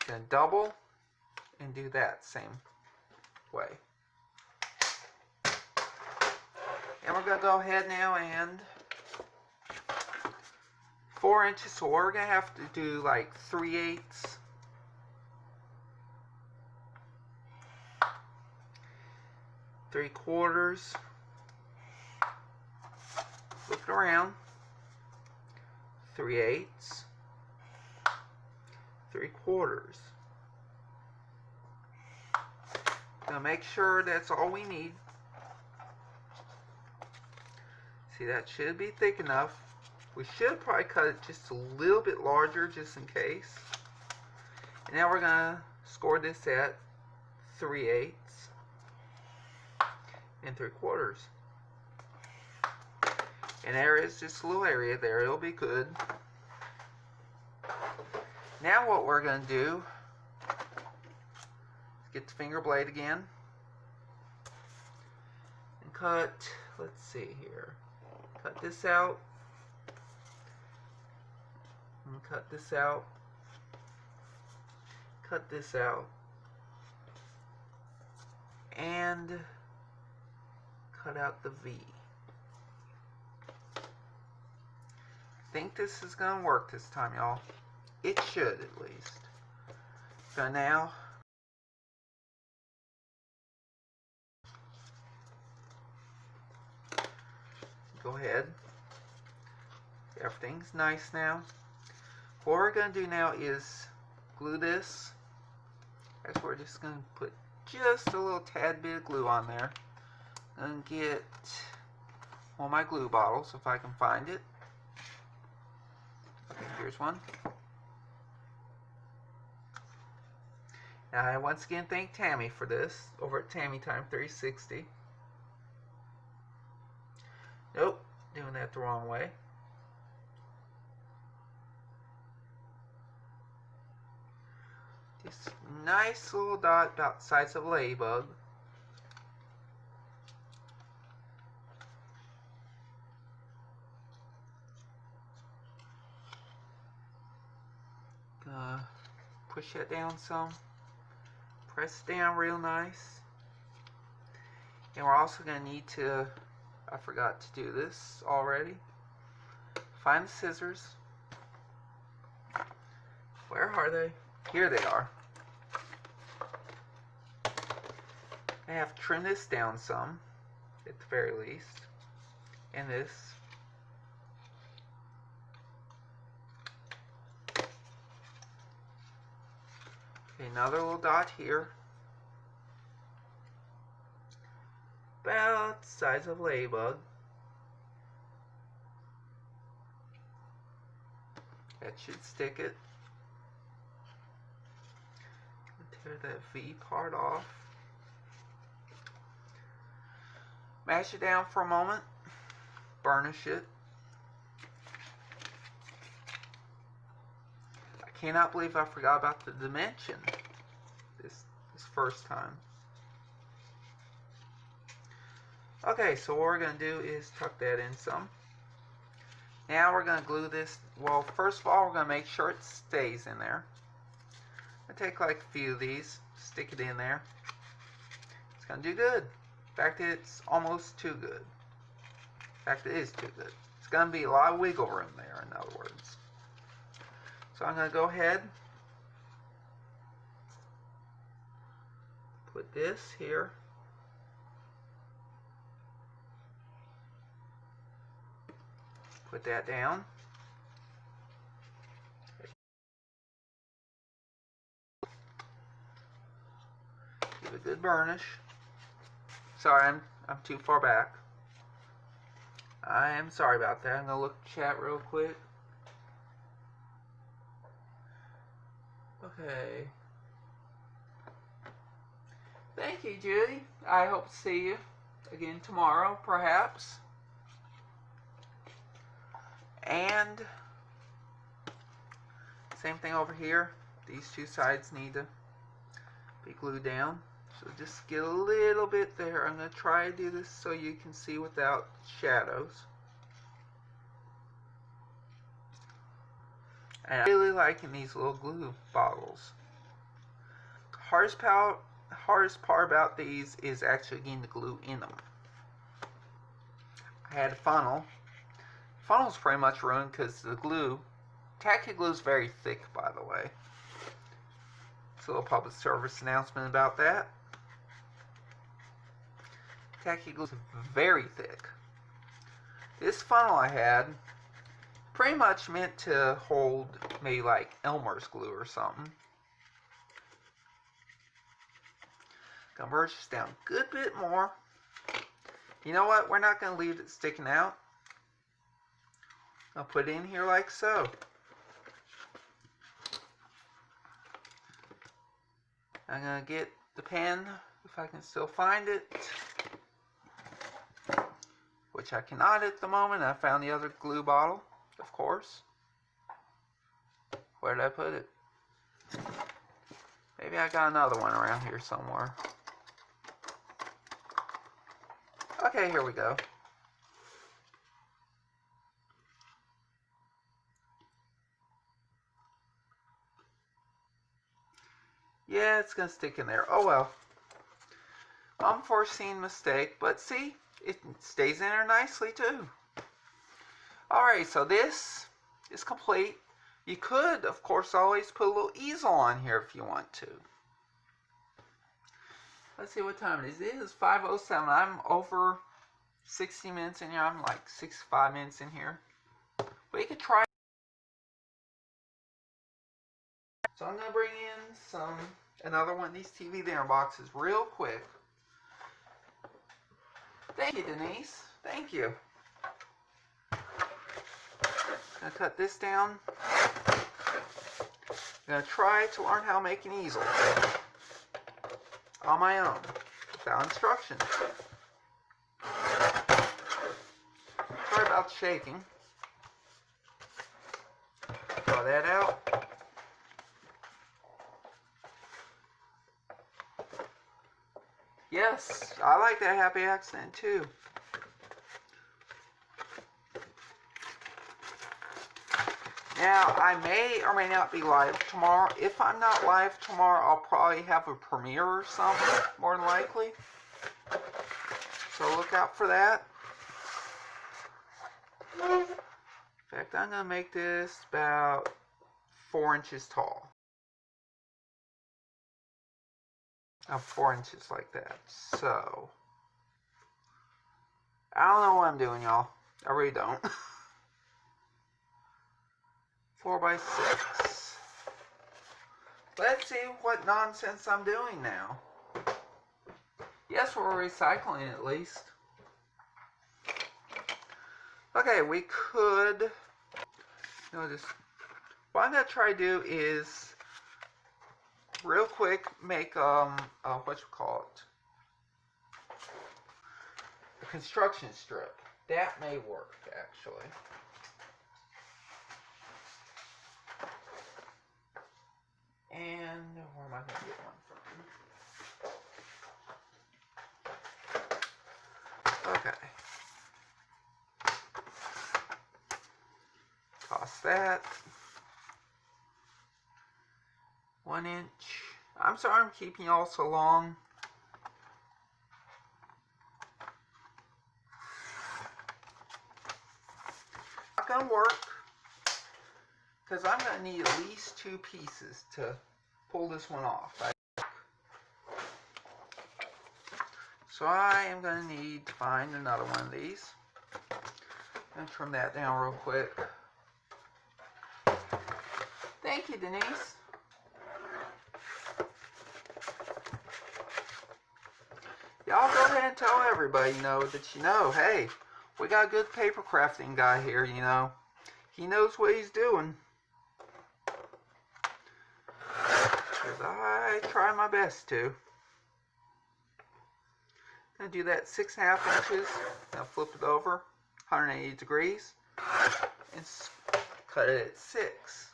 A: Going to double and do that same way. And we're going to go ahead now and 4 inches. So we're going to have to do like 3/8. 3/4. Flip it around. 3/8. 3/4. Now make sure that's all we need. See, that should be thick enough. We should probably cut it just a little bit larger just in case. And now we're going to score this at 3/8 and 3/4. And there is just a little area there. It'll be good. Now what we're going to do is get the finger blade again and cut, let's see here, cut this out and cut this out, cut this out, and cut out the V. I think this is going to work this time, y'all. It should, at least. So now, go ahead. Everything's nice now. What we're going to do now is glue this. That's where we're just going to put just a little tad bit of glue on there. And get one of my glue bottles if I can find it. Here's one. Now I once again thank Tammy for this over at Tammy Time 360. Nope, doing that the wrong way. Just a nice little dot about the size of a ladybug. Push that down some. Press it down real nice. And we're also going to need to, I forgot to do this already, find the scissors. Where are they? Here they are. I have to trim this down some, at the very least. And this. Okay, another little dot here. About the size of a ladybug. That should stick it. Tear that V part off. Mash it down for a moment. Burnish it. I cannot believe I forgot about the dimension this first time. Okay, so what we're going to do is tuck that in some. Now we're going to glue this. Well, first of all, we're going to make sure it stays in there. I take like a few of these, stick it in there. It's going to do good. In fact, it's almost too good. In fact, it is too good. It's going to be a lot of wiggle room there, in other words. So I'm going to go ahead, put this here. Put that down. Give it a good burnish. Sorry, I'm too far back. I am sorry about that. I'm going to look at chat real quick. Okay. Thank you, Judy. I hope to see you again tomorrow, perhaps. And same thing over here. These two sides need to be glued down. So just get a little bit there. I'm going to try to do this so you can see without shadows. And I'm really liking these little glue bottles. Hardest part about these is actually getting the glue in them. I had a funnel. Funnel's pretty much ruined because the glue, tacky glue is very thick, by the way. It's a little public service announcement about that. Tacky glue is very thick. This funnel I had pretty much meant to hold maybe like Elmer's glue or something. Gonna burnish this down a good bit more. You know what? We're not gonna leave it sticking out. I'll put it in here like so. I'm gonna get the pen if I can still find it, which I cannot at the moment. I found the other glue bottle, of course. Where did I put it? Maybe I got another one around here somewhere. Okay, here we go. Yeah, it's going to stick in there. Oh well. Unforeseen mistake, but see, it stays in there nicely too. Alright, so this is complete. You could, of course, always put a little easel on here if you want to. Let's see what time it is. It is 5:07. I'm over 60 minutes in here. I'm like 65 minutes in here. But you could try. So I'm going to bring in another one of these TV dinner boxes real quick. Thank you, Denise. Thank you. I'm going to cut this down. I'm going to try to learn how to make an easel on my own without instructions. Sorry about the shaking. Draw that out. Yes, I like that happy accident too. Now, I may or may not be live tomorrow. If I'm not live tomorrow, I'll probably have a premiere or something, more than likely. So look out for that. In fact, I'm going to make this about 4 inches tall. 4 inches like that. So, I don't know what I'm doing, y'all. I really don't. 4 by 6. Let's see what nonsense I'm doing now. Yes, we're recycling at least. Okay, we could, just, what I'm going to try to do is real quick make, what you call it, a construction strip. That may work, actually. And where am I going to get one from? Okay. Toss that. 1 inch. I'm sorry I'm keeping y'all so long. Not gonna work because I'm gonna need at least 2 pieces to pull this one off. So I am gonna need to find another one of these. I'm gonna trim that down real quick. Thank you, Denise. Y'all go ahead and tell everybody, hey, we got a good paper crafting guy here, He knows what he's doing. Because I try my best to. I'm going to do that 6.5 inches. Now flip it over 180 degrees. And cut it at 6.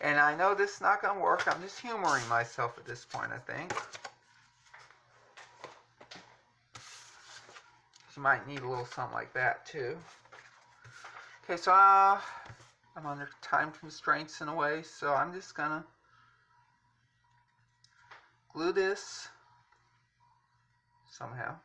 A: And I know this is not going to work. I'm just humoring myself at this point, I think. You might need a little something like that, too. Okay, so I'm under time constraints in a way, so I'm just going to glue this somehow.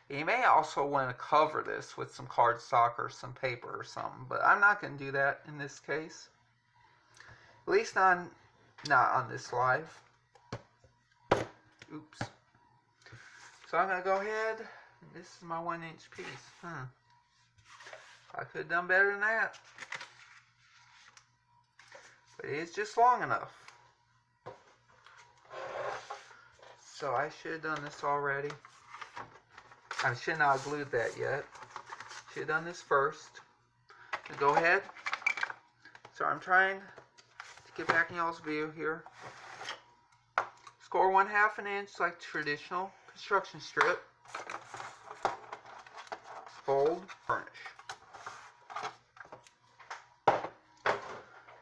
A: You may also want to cover this with some cardstock or some paper or something, but I'm not going to do that in this case. At least not on this live. Oops. So I'm going to go ahead. This is my 1 inch piece. I could have done better than that. But it is just long enough. So I should have done this already. I should not have glued that yet. Should have done this first. Now go ahead. So I'm trying to get back in y'all's view here. Score 1/2 inch like traditional construction strip. Fold, burnish.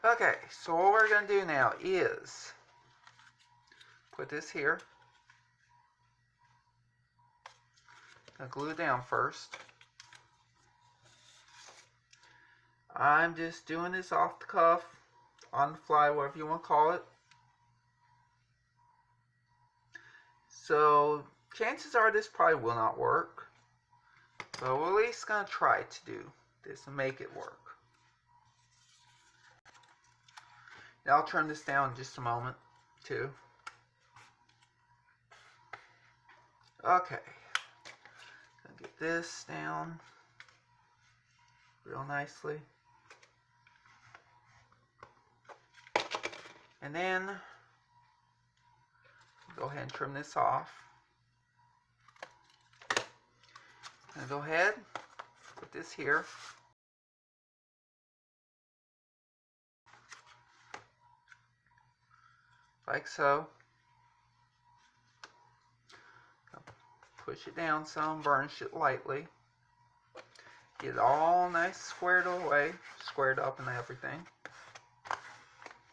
A: Okay, so what we're going to do now is put this here. I'll glue it down first. I'm just doing this off the cuff, on the fly, whatever you want to call it. So chances are this probably will not work. But we're at least going to try to do this and make it work. Now I'll turn this down in just a moment, too. Okay. Gonna get this down real nicely. And then go ahead and trim this off. And go ahead, put this here. Like so. Push it down some, burnish it lightly. Get it all nice squared away, squared up and everything.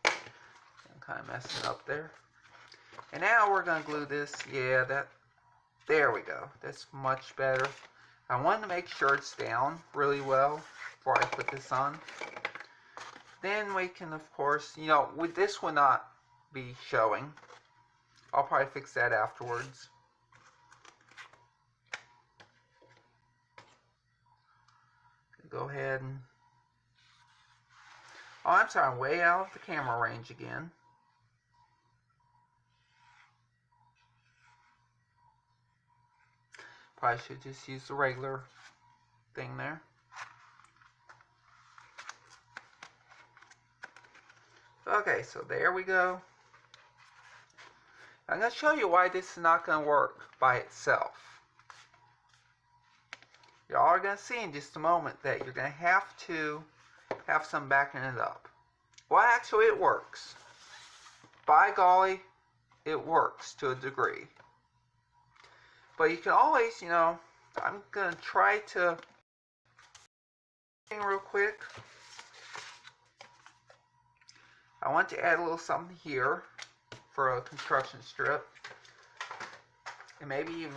A: I'm kind of messing up there. And now we're going to glue this. Yeah, there we go. That's much better. I wanted to make sure it's down really well before I put this on. Then we can, of course, with this will not be showing. I'll probably fix that afterwards. Go ahead and... Oh, I'm sorry, I'm way out of the camera range again. Probably should just use the regular thing there. Okay, so there we go. I'm going to show you why this is not going to work by itself. Y'all are going to see in just a moment that you're going to have some backing it up. Well, actually it works. By golly, it works to a degree. But you can always, I'm going to try to real quick. I want to add a little something here for a construction strip. And maybe even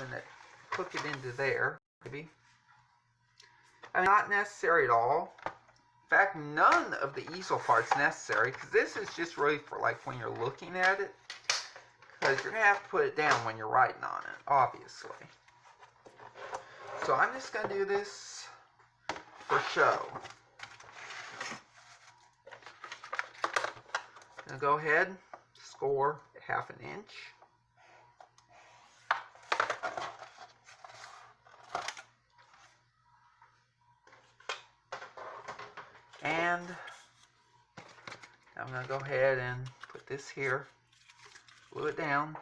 A: hook it into there, maybe. I mean, not necessary at all. In fact, none of the easel part's necessary, because this is just really for like when you're looking at it. Because you're going to have to put it down when you're writing on it, obviously. So I'm just going to do this for show. I'm going to go ahead, score 1/2 inch. And I'm going to go ahead and put this here, glue it down.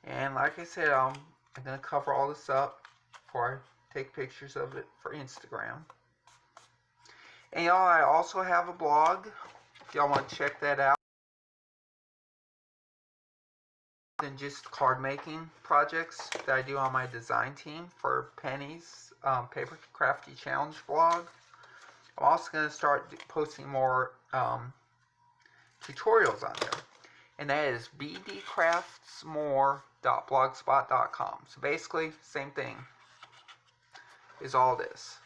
A: And like I said, I'm going to cover all this up before I take pictures of it for Instagram. And y'all, I also have a blog, if y'all want to check that out. Than just card making projects that I do on my design team for Penny's Paper Crafty Challenge blog. I'm also going to start posting more tutorials on there, and that is bdcraftsmore.blogspot.com. So basically, same thing is all this.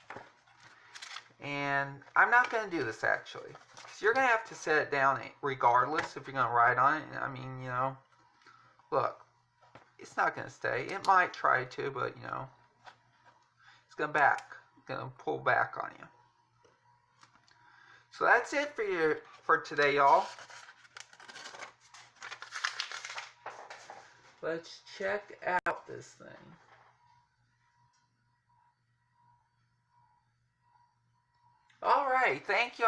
A: And I'm not going to do this actually, because you're going to have to set it down regardless if you're going to write on it. I mean, you know. Look, it's not going to stay. It might try to, but, you know, it's going to pull back on you. So that's it for today, y'all. Let's check out this thing. All right, thank you.